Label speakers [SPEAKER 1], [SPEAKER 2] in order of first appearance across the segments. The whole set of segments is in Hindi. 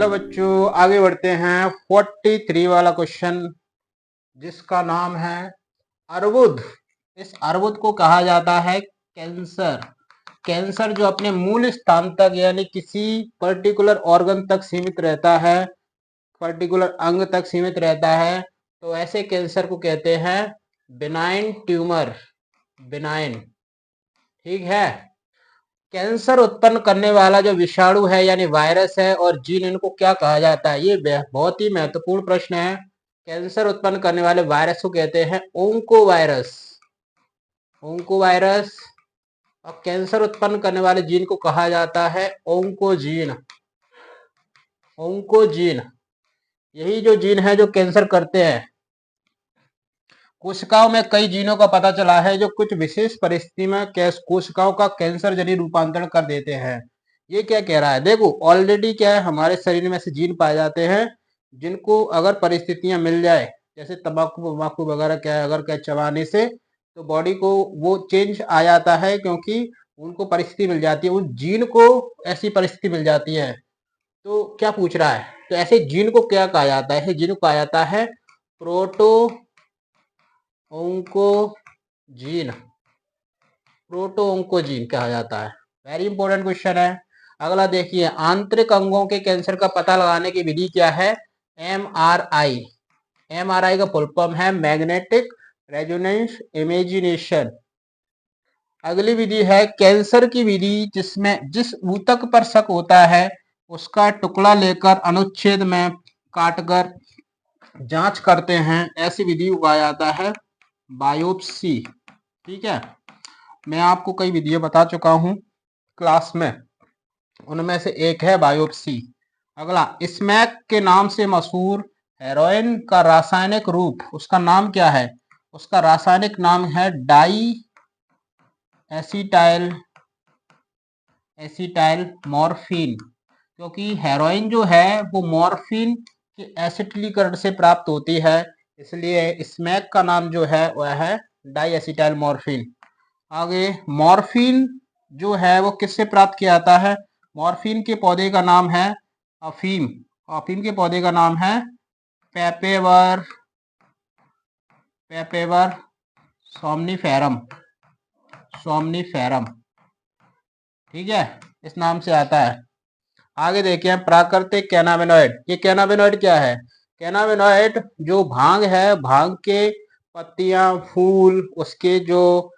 [SPEAKER 1] चलो बच्चों आगे बढ़ते हैं 43 वाला क्वेश्चन, जिसका नाम है अर्बुद। इस अर्बुद को कहा जाता है कैंसर। कैंसर जो अपने मूल स्थान तक यानी किसी पर्टिकुलर ऑर्गन तक सीमित रहता है, पर्टिकुलर अंग तक सीमित रहता है, तो ऐसे कैंसर को कहते हैं बिनाइन ट्यूमर। बिनाइन, ठीक है। कैंसर उत्पन्न करने वाला जो विषाणु है यानी वायरस है और जीन, इनको क्या कहा जाता है? ये बहुत ही महत्वपूर्ण प्रश्न है। कैंसर उत्पन्न करने वाले वायरस को कहते हैं ओंकोवायरस। ओंकोवायरस। और कैंसर उत्पन्न करने वाले जीन को कहा जाता है ओंकोजीन। ओंकोजीन, यही जो जीन है जो कैंसर करते हैं। कोशिकाओं में कई जीनों का पता चला है जो कुछ विशेष परिस्थिति में कोशिकाओं का कैंसर जनित रूपांतरण कर देते हैं। ये क्या कह रहा है? देखो ऑलरेडी क्या है, हमारे शरीर में से जीन पाए जाते हैं जिनको अगर परिस्थितियां मिल जाए, जैसे तंबाकू वंबाकू वगैरह क्या है, अगर क्या चबाने से तो बॉडी को वो चेंज आ जाता है, क्योंकि उनको परिस्थिति मिल जाती है, उस जीन को ऐसी परिस्थिति मिल जाती है। तो क्या पूछ रहा है? तो ऐसे जीन को क्या कहा जाता है? ऐसे जीन को कहा जाता है प्रोटो ओंकोजीन। प्रोटो ओंकोजीन कहा जाता है। वेरी इंपॉर्टेंट क्वेश्चन है। अगला देखिए, आंतरिक अंगों के कैंसर का पता लगाने की विधि क्या है? एमआरआई। एमआरआई का फुल फॉर्म है मैग्नेटिक रेजोनेंस इमेजिनेशन। अगली विधि है कैंसर की विधि, जिसमें जिस ऊतक पर शक होता है उसका टुकड़ा लेकर अनुच्छेद में काटकर जांच करते हैं। ऐसी विधि को कहा जाता है बायोप्सी। ठीक है, मैं आपको कई विधियां बता चुका हूं क्लास में, उनमें से एक है बायोप्सी। अगला, स्मैक के नाम से मशहूर हेरोइन का रासायनिक रूप, उसका नाम क्या है? उसका रासायनिक नाम है डाई एसिटाइल मॉर्फिन। क्योंकि हेरोइन जो है वो मॉर्फिन के एसिटिलीकरण से प्राप्त होती है, इसलिए स्मैक का नाम जो है वह है डाई एसिटाइल मॉर्फिन। आगे, मॉर्फिन जो है वो किससे प्राप्त किया जाता है? मॉर्फिन के पौधे का नाम है अफीम। अफीम के पौधे का नाम है पेपेवर सोमनिफेरम। सोमनिफेरम, ठीक है, इस नाम से आता है। आगे देखिए, प्राकृतिक कैनाबिनॉइड। ये कैनाबिनॉइड क्या है? कैनाबिनॉइड जो भांग है, भांग के पत्तियां, फूल, उसके जो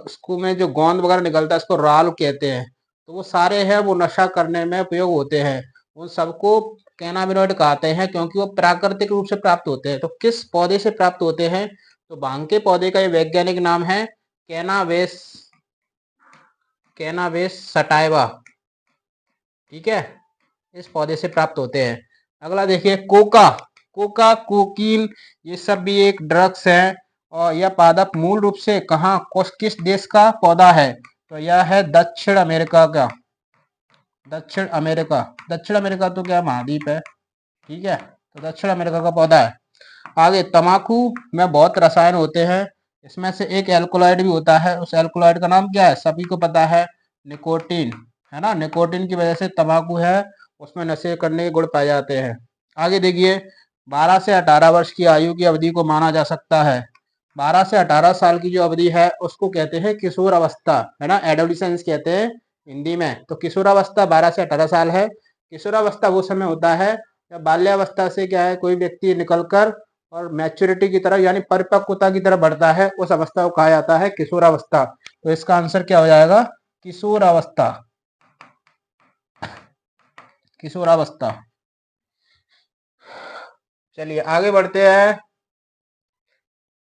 [SPEAKER 1] उसको में जो गोंद वगैरह निकलता है उसको राल कहते हैं। तो वो सारे हैं, वो नशा करने में उपयोग होते हैं। उन सबको कैनाबिनॉइड कहते हैं क्योंकि वो प्राकृतिक रूप से प्राप्त होते हैं। तो किस पौधे से प्राप्त होते हैं? तो भांग के पौधे का ये वैज्ञानिक नाम है कैनाबेस सटाइवा। ठीक है, इस पौधे से प्राप्त होते हैं। अगला देखिए, कोका। कोका, कोकीन, ये सब भी एक ड्रग्स है। और यह पादप मूल रूप से कहाँ, किस देश का पौधा है? तो यह है दक्षिण अमेरिका का। दक्षिण अमेरिका। दक्षिण अमेरिका तो क्या महाद्वीप है, ठीक है, तो दक्षिण अमेरिका का पौधा है। आगे, तंबाकू में बहुत रसायन होते हैं, इसमें से एक एल्कोलॉइड भी होता है। उस एल्कोलॉइड का नाम क्या है? सभी को पता है, निकोटीन, है ना। निकोटीन की वजह से तंबाकू है उसमें नशे करने के गुण पाए जाते हैं। आगे देखिए, 12 से 18 वर्ष की आयु की अवधि को माना जा सकता है। 12 से 18 साल की जो अवधि है उसको कहते हैं किशोर अवस्था, है ना, एडोलिसेंस कहते हैं हिंदी में। तो किशोरावस्था 12 से 18 साल है। किशोरावस्था वो समय होता है जब बाल्यावस्था से क्या है, कोई व्यक्ति निकलकर और मैच्योरिटी की तरफ यानी परिपक्वता की तरफ बढ़ता है, उस अवस्था को कहा जाता है किशोरावस्था। तो इसका आंसर क्या हो जाएगा? किशोरावस्था। किशोरावस्था। चलिए आगे बढ़ते हैं।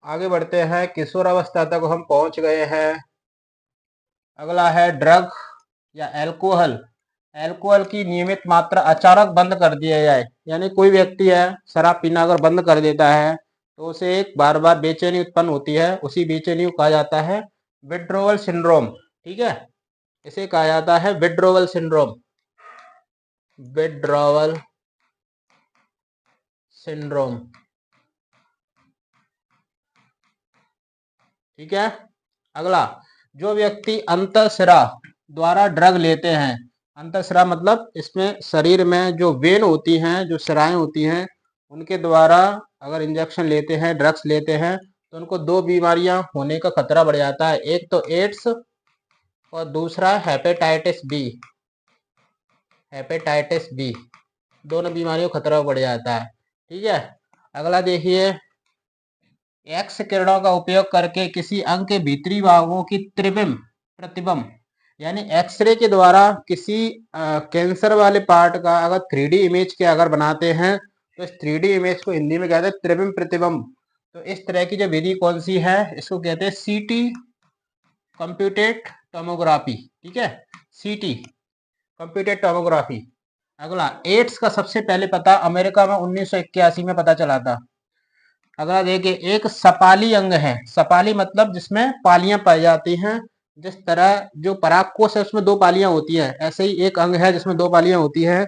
[SPEAKER 1] आगे बढ़ते हैं, किशोरावस्था तक हम पहुंच गए हैं। अगला है ड्रग या एल्कोहल। एल्कोहल की नियमित मात्रा अचानक बंद कर दिया जाए, यानी कोई व्यक्ति है शराब पीना अगर बंद कर देता है तो उसे एक बार बार बेचैनी उत्पन्न होती है। उसी बेचैनी को कहा जाता है विड्रोवल सिंड्रोम। ठीक है, इसे कहा जाता है विड्रोवल सिंड्रोम। विड्रोवल सिंड्रोम, ठीक है। अगला, जो व्यक्ति अंतःशिरा द्वारा ड्रग लेते हैं अंतःस्राव मतलब इसमें शरीर में जो वेन होती हैं, जो शिराएं होती हैं, उनके द्वारा अगर इंजेक्शन लेते हैं, ड्रग्स लेते हैं, तो उनको दो बीमारियां होने का खतरा बढ़ जाता है। एक तो एड्स और दूसरा हेपेटाइटिस बी। हेपेटाइटिस बी, दोनों बीमारियों का खतरा बढ़ जाता है। ठीक है, अगला देखिए, एक्स किरणों का उपयोग करके किसी अंग के भीतरी भागों की त्रिविम प्रतिबिंब यानी एक्सरे के द्वारा किसी कैंसर वाले पार्ट का अगर 3D इमेज के अगर बनाते हैं, तो इस 3D इमेज को हिंदी में कहते हैं त्रिविम प्रतिबिंब। तो इस तरह की जो विधि कौन सी है, इसको कहते हैं सीटी कंप्यूटेड टोमोग्राफी। ठीक है, सीटी कंप्यूटेड टोमोग्राफी। अगला, एड्स का सबसे पहले पता अमेरिका में 1981 में पता चला था। अगला देखिए, एक सपाली अंग है। सपाली मतलब जिसमें पालियां पाई जाती हैं। जिस तरह जो परागकोश है उसमें दो पालियां होती हैं, ऐसे ही एक अंग है जिसमें दो पालियां होती हैं।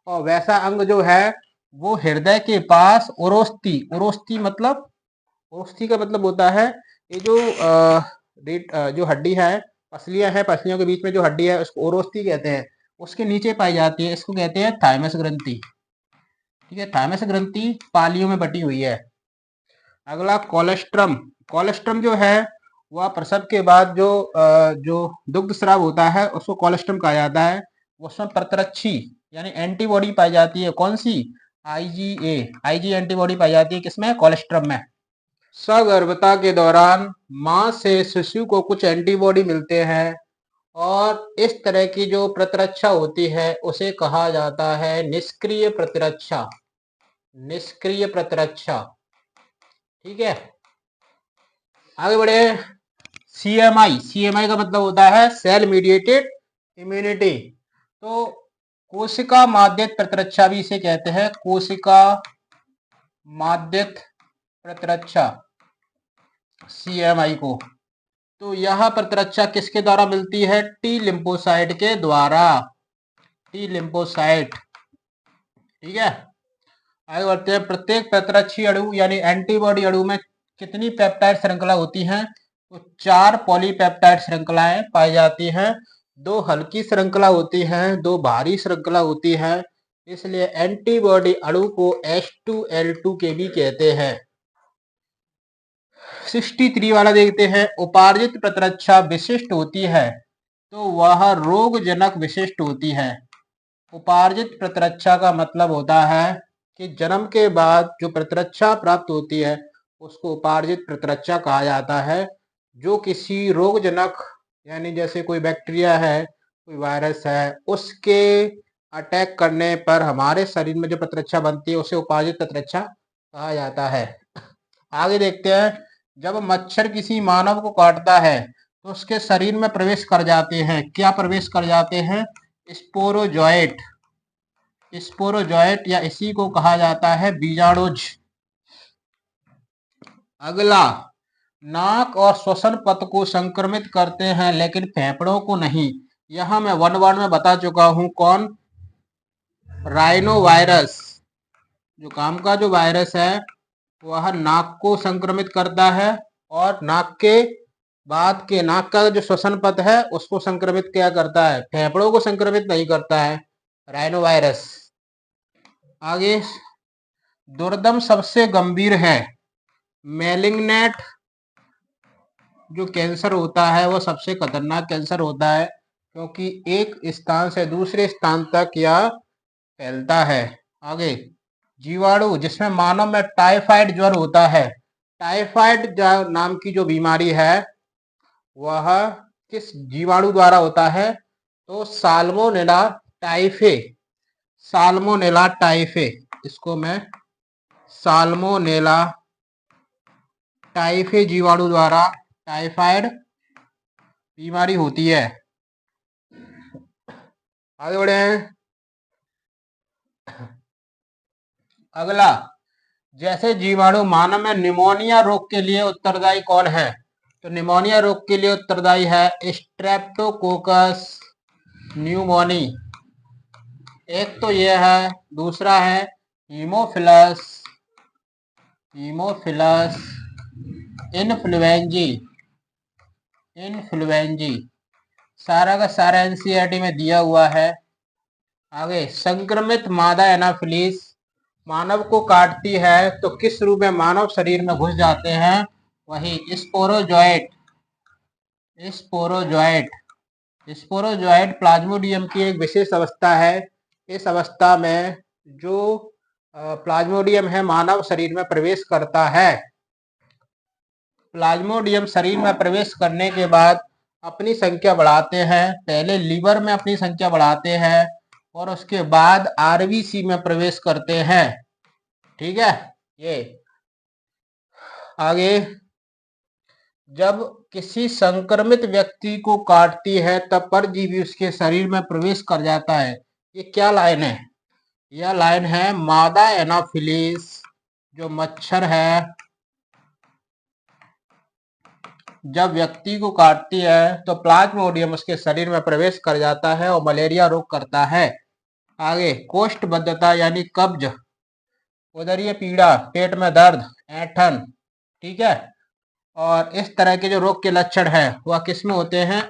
[SPEAKER 1] और वैसा अंग जो है वो हृदय के पास उरोस्थी, उरोस्थी मतलब, उरोस्थी का मतलब होता है ये जो जो हड्डी है, पसलियां हैं, पसलियों के बीच में जो हड्डी है उसको उरोस्थी कहते हैं, उसके नीचे पाई जाती है। इसको कहते हैं थाइमस ग्रंथि। ठीक है, थाइमस ग्रंथि पालियों में बटी हुई है। अगला, कोलेस्ट्रम। कोलेस्ट्रम जो है वह प्रसव के बाद जो दुग्ध स्राव होता है उसको कोलेस्ट्रम कहा जाता है। उसमें प्रतिरक्षी यानी एंटीबॉडी पाई जाती है। कौन सी? आईजीए, आईजी एंटीबॉडी पाई जाती है किसमें? कोलेस्ट्रम में। सगर्भता के दौरान मां से शिशु को कुछ एंटीबॉडी मिलते हैं और इस तरह की जो प्रतिरक्षा होती है उसे कहा जाता है निष्क्रिय प्रतिरक्षा। निष्क्रिय प्रतिरक्षा। ठीक है, आगे बढ़े। सीएमआई, सीएमआई का मतलब होता है सेल मीडिएटेड इम्यूनिटी। तो कोशिका माध्यस्थ प्रतिरक्षा भी इसे कहते हैं, कोशिका माध्यस्थ प्रतिरक्षा, सीएमआई को। तो यह प्रतिरक्षा किसके द्वारा मिलती है? टी लिम्फोसाइट के द्वारा, टी लिम्फोसाइट। ठीक है, आगे बढ़ते हैं। प्रत्येक प्रतिरक्षी अणु यानी एंटीबॉडी अणु में कितनी पेप्टाइड श्रृंखला होती हैं? तो 4 पॉलीपेप्टाइड श्रृंखलाएं पाई जाती हैं। 2 हल्की श्रृंखला होती हैं, 2 भारी श्रृंखला होती है। इसलिए एंटीबॉडी अणु को H2L2 के भी कहते हैं। 63 वाला देखते हैं। उपार्जित प्रतिरक्षा विशिष्ट होती है तो वह रोगजनक विशिष्ट होती है। उपार्जित प्रतिरक्षा का मतलब होता है कि जन्म के बाद जो प्रतिरक्षा प्राप्त होती है उसको उपार्जित प्रतिरक्षा कहा जाता है, जो किसी रोगजनक यानी जैसे कोई बैक्टीरिया है, कोई वायरस है, उसके अटैक करने पर हमारे शरीर में जो प्रतिरक्षा बनती है उसे उपार्जित प्रतिरक्षा कहा जाता है। आगे देखते हैं। जब मच्छर किसी मानव को काटता है तो उसके शरीर में प्रवेश कर जाते हैं। क्या प्रवेश कर जाते हैं? स्पोरोजोइट, स्पोरोजोइट या इसी को कहा जाता है बीजाणुज। अगला, नाक और श्वसन पथ को संक्रमित करते हैं लेकिन फेफड़ों को नहीं। यहां मैं 1 वर्ड में बता चुका हूं। कौन? Rhino virus. जो काम का जो वायरस है वह नाक को संक्रमित करता है और नाक के बाद के नाक का जो श्वसन पथ है उसको संक्रमित क्या करता है? फेफड़ों को संक्रमित नहीं करता है, राइनो वायरस। आगे, दुर्दम सबसे गंभीर है। मैलिग्नेंट जो कैंसर होता है वो सबसे खतरनाक कैंसर होता है क्योंकि एक स्थान से दूसरे स्थान तक यह फैलता है। आगे, जीवाणु जिसमें मानव में टाइफाइड ज्वर होता है। टाइफाइड नाम की जो बीमारी है वह किस जीवाणु द्वारा होता है? तो साल्मोनेला टाइफे, साल्मोनेला टाइफे, इसको मैं साल्मोनेला टाइफे जीवाणु द्वारा टाइफाइड बीमारी होती है। आगे बढ़े हैं। अगला, जैसे जीवाणु मानव में निमोनिया रोग के लिए उत्तरदायी कौन है? तो निमोनिया रोग के लिए उत्तरदायी है स्ट्रेप्टोकोकस न्यूमोनी। एक तो यह है, दूसरा है हीमोफिलस, हीमोफिलस इन्फ्लुएंजी, इन्फ्लुएंजी। सारा का सारा एनसीईआरटी में दिया हुआ है। आगे, संक्रमित मादा एनाफिलीज मानव को काटती है तो किस रूप में मानव शरीर में घुस जाते हैं? वही स्पोरोजोएट। स्पोरोजोएट स्पोरोजोएट प्लाज्मोडियम की एक विशेष अवस्था है। इस अवस्था में जो प्लाज्मोडियम है मानव शरीर में प्रवेश करता है। प्लाज्मोडियम शरीर में प्रवेश करने के बाद अपनी संख्या बढ़ाते हैं। पहले लीवर में अपनी संख्या बढ़ाते हैं और उसके बाद आरबीसी में प्रवेश करते हैं। ठीक है। ये आगे, जब किसी संक्रमित व्यक्ति को काटती है तब परजीवी उसके शरीर में प्रवेश कर जाता है। ये क्या लाइन है? यह लाइन है मादा एनाफिलीज जो मच्छर है, जब व्यक्ति को काटती है तो प्लाज्मोडियम उसके शरीर में प्रवेश कर जाता है और मलेरिया रोग करता है। आगे, कोष्ठबद्धता यानी कब्ज, उदरीय पीड़ा, पेट में दर्द, ऐंठन, ठीक है, और इस तरह के जो रोग के लक्षण है वह किस में होते हैं?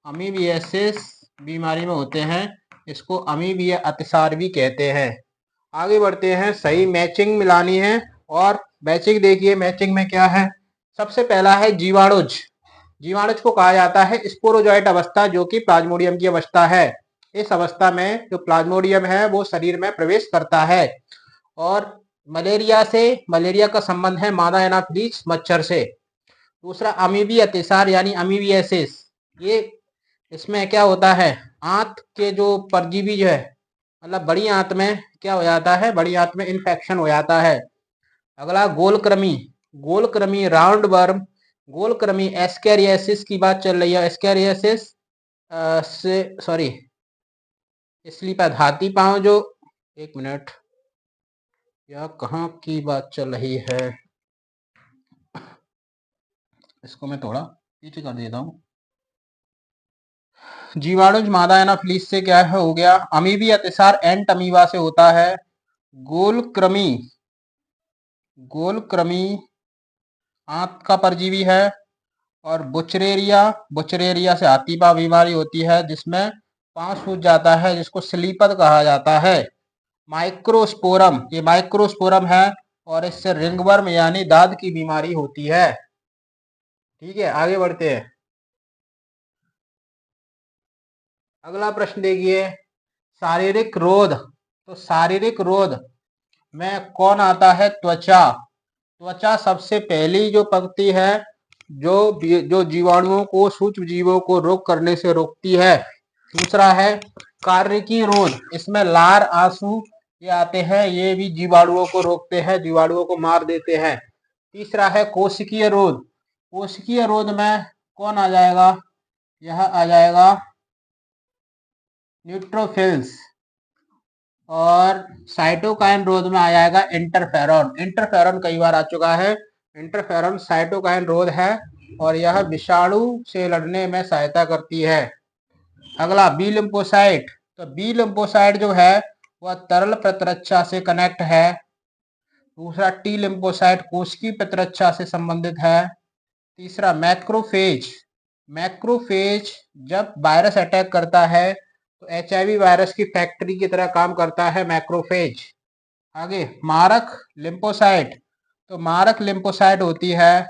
[SPEAKER 1] अमीबियासिस बीमारी में होते हैं। इसको अमीबिया अतिसार भी कहते हैं। आगे बढ़ते हैं। सही मैचिंग मिलानी है और मैचिंग देखिए, मैचिंग में क्या है? सबसे पहला है जीवाणुज। जीवाणुज को कहा जाता है स्पोरोजोइट अवस्था, जो कि प्लाज्मोडियम की अवस्था है। इस अवस्था में जो प्लाज्मोडियम है वो शरीर में प्रवेश करता है और मलेरिया का संबंध है मादा एनाफिलीज मच्छर से। दूसरा अमीबी अतिसार यानी अमीबियासिस, ये इसमें क्या होता है? आंत के जो परजीवी जो है, मतलब बड़ी आंत में क्या हो जाता है? बड़ी आंत में इन्फेक्शन हो जाता है। अगला गोलकृमि राउंड वर्म, गोलकृमि एस्केरियासिस की बात चल रही है। एस्केरियासिस से सॉरी स्लीपर हाथी पांव जो, एक मिनट, यह कहाँ की बात चल रही है? इसको मैं थोड़ा पीछे कर देता हूँ। जीवाणुज मादा एनाफिलीज से क्या है हो गया? अमीबी अतिसार एंट अमीबा से होता है। गोलकृमि आंत का परजीवी है। और बुचरेरिया से हाथीपांव बीमारी होती है जिसमें पांव सूज जाता है, जिसको स्लीपद कहा जाता है। माइक्रोस्पोरम, ये माइक्रोस्पोरम है और इससे रिंगवर्म यानी दाद की बीमारी होती है। ठीक है, आगे बढ़ते हैं। अगला प्रश्न देखिए, शारीरिक रोध। तो शारीरिक रोध में कौन आता है? त्वचा सबसे पहली जो पंक्ति है, जो जीवाणुओं को, सूक्ष्म जीवों को रोग करने से रोकती है। दूसरा है कार्निकी रोध, इसमें लार, आंसू ये आते हैं, ये भी जीवाणुओं को रोकते हैं, जीवाणुओं को मार देते हैं। तीसरा है कोशिकीय रोध। कोशिकीय रोध में कौन आ जाएगा? यह आ जाएगा न्यूट्रोफिल्स। और साइटोकाइन रोध में आ जाएगा इंटरफेरॉन कई बार आ चुका है। इंटरफेरॉन साइटोकाइन रोध है और यह विषाणु से लड़ने में सहायता करती है। अगला बी लिम्फोसाइट। तो बी लिम्फोसाइट जो है वह तरल प्रतिरक्षा से कनेक्ट है। दूसरा टी लिम्फोसाइट कोशिकीय प्रतिरक्षा से संबंधित है। तीसरा मैक्रोफेज जब वायरस अटैक करता है तो एचआईवी वायरस की फैक्ट्री की तरह काम करता है मैक्रोफेज। आगे, मारक लिम्फोसाइट। तो मारक लिम्फोसाइट होती है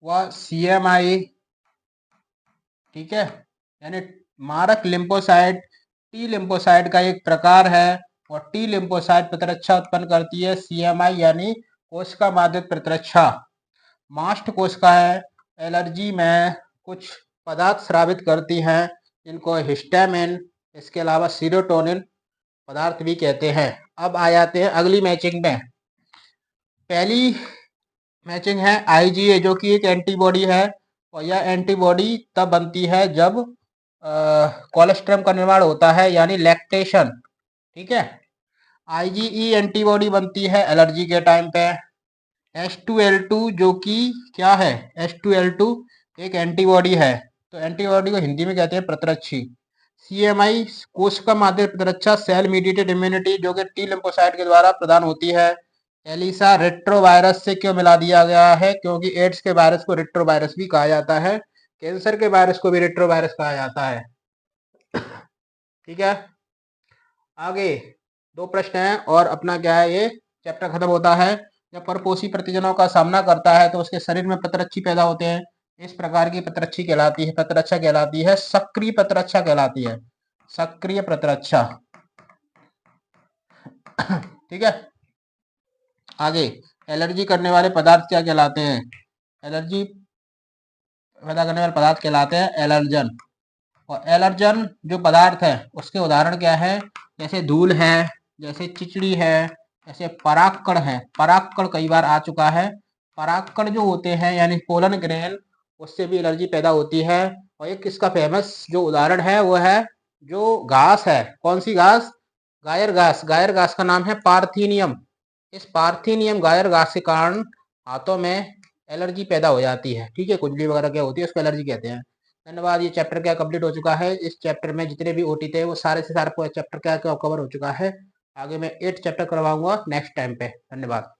[SPEAKER 1] वह सीएमआई, ठीक है, यानी मारक लिम्फोसाइट टी लिम्फोसाइट का एक प्रकार है और टी लिम्फोसाइट प्रतिरक्षा उत्पन्न करती है। सीएमआई यानी कोशिका माध्यिक प्रतिरक्षा। मास्ट कोशिका है, एलर्जी में कुछ पदार्थ स्रावित करती हैं, इनको हिस्टामिन, इसके अलावा सीरोटोनिन पदार्थ भी कहते हैं। अब आ जाते हैं अगली मैचिंग में। पहली मैचिंग है आईजीए, जो कि एक एंटीबॉडी है और यह एंटीबॉडी तब बनती है जब कोलेस्ट्रम का निर्माण होता है, यानी लैक्टेशन। ठीक है। आईजीई एंटीबॉडी बनती है एलर्जी के टाइम पे। H2L2 जो कि क्या है? H2L2 एक एंटीबॉडी है, तो एंटीबॉडी को हिंदी में कहते हैं प्रतिरक्षी। सीएमआई कोशिका माध्यिक प्रतिरक्षा, सेल मीडिएटेड इम्यूनिटी, जो कि टी लिम्फोसाइट के द्वारा प्रदान होती है। एलिसा रेट्रोवायरस से क्यों मिला दिया गया है? क्योंकि एड्स के वायरस को रेट्रोवायरस भी कहा जाता है, कैंसर के वायरस को भी रेट्रोवायरस कहा जाता है। ठीक है, आगे 2 प्रश्न हैं और अपना क्या है, ये चैप्टर खत्म होता है। जब परपोषी प्रतिजनों का सामना करता है तो उसके शरीर में पत्रच्छी पैदा होते हैं। इस प्रकार की पत्रच्छी कहलाती है, पत्रच्छा कहलाती है, सक्रिय पत्रच्छा कहलाती है, सक्रिय पत्रच्छा। ठीक है, आगे एलर्जी करने वाले पदार्थ क्या कहलाते हैं? एलर्जी पैदा करने वाले पदार्थ कहलाते हैं एलर्जन। और एलर्जन जो पदार्थ है उसके उदाहरण क्या है? जैसे धूल है, जैसे चिचड़ी है, जैसे परागकण है। परागकण कई बार आ चुका है। परागकण जो होते हैं यानी पोलन ग्रेन, उससे भी एलर्जी पैदा होती है। और एक इसका फेमस जो उदाहरण है वो है जो घास है, कौन सी घास? गायर घास। गायर घास का नाम है पार्थीनियम। इस पार्थीनियम गायर घास के कारण हाथों में एलर्जी पैदा हो जाती है। ठीक है, खुजली वगैरह क्या होती है उसको एलर्जी कहते हैं। धन्यवाद, ये चैप्टर क्या कंप्लीट हो चुका है। इस चैप्टर में जितने भी ओटी थे वो सारे से सारे चैप्टर क्या कवर हो चुका है। आगे मैं 8 चैप्टर करवाऊंगा नेक्स्ट टाइम पे। धन्यवाद।